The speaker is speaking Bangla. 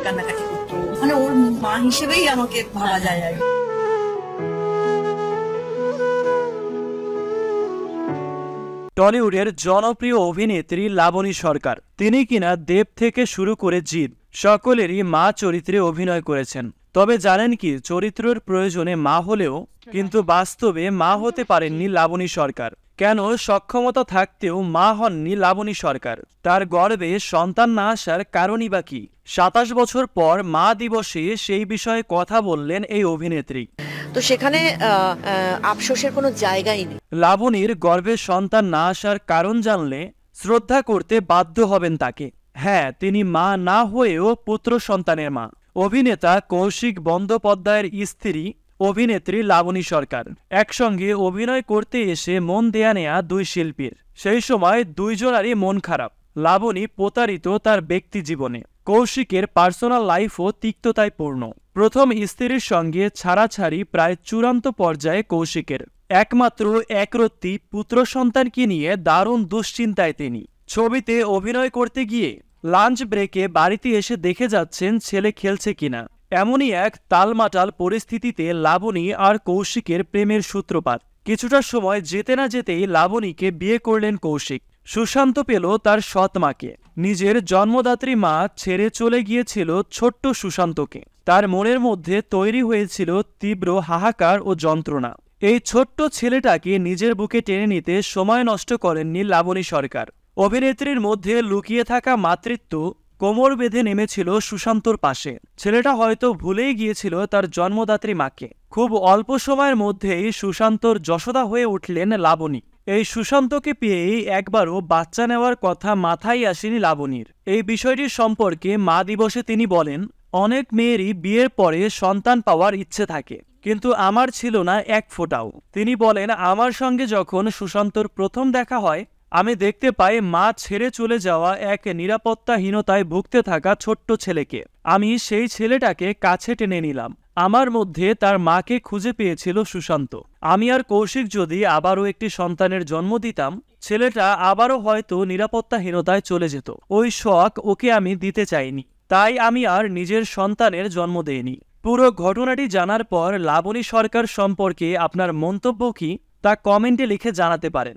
কান্নাকাটি করতো, মানে ওর মা হিসেবেই আমাকে ভাবা যায় আর কি। টলিউডের জনপ্রিয় অভিনেত্রী লাবণী সরকার, তিনি কিনা দেব থেকে শুরু করে জিৎ সকলেরই মা চরিত্রে অভিনয় করেছেন। তবে জানেন কি, চরিত্রের প্রয়োজনে মা হলেও কিন্তু বাস্তবে মা হতে পারেননি লাবণী সরকার। কেন? সক্ষমতা থাকতেও মা হননি লাবণী সরকার। তার গর্ভে সন্তান না আসার কারণই বা কি? 27 বছর পর মা দিবসে সেই বিষয়ে কথা বললেন এই অভিনেত্রী। তো সেখানে আফসোসের কোনো জায়গাই নেই। লাবণীর গর্ভে সন্তান না আসার কারণ জানলে শ্রদ্ধা করতে বাধ্য হবেন তাকে। হ্যাঁ, তিনি মা না হয়েও পুত্র সন্তানের মা। অভিনেতা কৌশিক বন্দ্যোপাধ্যায়ের স্ত্রী অভিনেত্রী লাবণী সরকার। একসঙ্গে অভিনয় করতে এসে মন দেয়া নেয়া দুই শিল্পীর সেই সময় দুইজনারই মন খারাপ। লাবণী প্রতারিত তার ব্যক্তি জীবনে, কৌশিকের পার্সোনাল লাইফও তিক্ততায় পূর্ণ। প্রথম স্ত্রীর সঙ্গে ছাড়াছাড়ি প্রায় চূড়ান্ত পর্যায়ে কৌশিকের। একমাত্র একরত্তি পুত্র সন্তানকে নিয়ে দারুণ দুশ্চিন্তায় তিনি। ছবিতে অভিনয় করতে গিয়ে লাঞ্চ ব্রেকে বাড়িতে এসে দেখে যাচ্ছেন ছেলে খেলছে কিনা। এমনই এক তালমাটাল পরিস্থিতিতে লাবণী আর কৌশিকের প্রেমের সূত্রপাত। কিছুটা সময় যেতে না যেতেই লাবণীকে বিয়ে করলেন কৌশিক। সুশান্ত পেল তার সৎ মাকে। নিজের জন্মদাত্রী মা ছেড়ে চলে গিয়েছিল ছোট্ট সুশান্তকে। তার মনের মধ্যে তৈরি হয়েছিল তীব্র হাহাকার ও যন্ত্রণা। এই ছোট্ট ছেলেটাকে নিজের বুকে টেনে নিতে সময় নষ্ট করেননি লাবণী সরকার। অভিনেত্রীর মধ্যে লুকিয়ে থাকা মাতৃত্ব কোমর বেঁধে নেমেছিল সুশান্তর পাশে। ছেলেটা হয়তো ভুলেই গিয়েছিল তার জন্মদাত্রী মাকে। খুব অল্প সময়ের মধ্যেই সুশান্তর যশোদা হয়ে উঠলেন লাবণী। এই সুশান্তকে পেয়েই একবারও বাচ্চা নেওয়ার কথা মাথায় আসেনি লাবণীর। এই বিষয়টির সম্পর্কে মা দিবসে তিনি বলেন, অনেক মেয়েরই বিয়ের পরে সন্তান পাওয়ার ইচ্ছে থাকে, কিন্তু আমার ছিল না এক ফোঁটাও। তিনি বলেন, আমার সঙ্গে যখন সুশান্তর প্রথম দেখা হয়, আমি দেখতে পাই মা ছেড়ে চলে যাওয়া এক নিরাপত্তাহীনতায় ভুগতে থাকা ছোট্ট ছেলেকে। আমি সেই ছেলেটাকে কাছে টেনে নিলাম। আমার মধ্যে তার মাকে খুঁজে পেয়েছিল সুশান্ত। আমি আর কৌশিক যদি আবারও একটি সন্তানের জন্ম দিতাম, ছেলেটা আবারও হয়তো নিরাপত্তাহীনতায় চলে যেত। ওই শখ ওকে আমি দিতে চাইনি, তাই আমি আর নিজের সন্তানের জন্ম দেইনি। পুরো ঘটনাটি জানার পর লাবণী সরকার সম্পর্কে আপনার মন্তব্য কি, তা কমেন্টে লিখে জানাতে পারেন।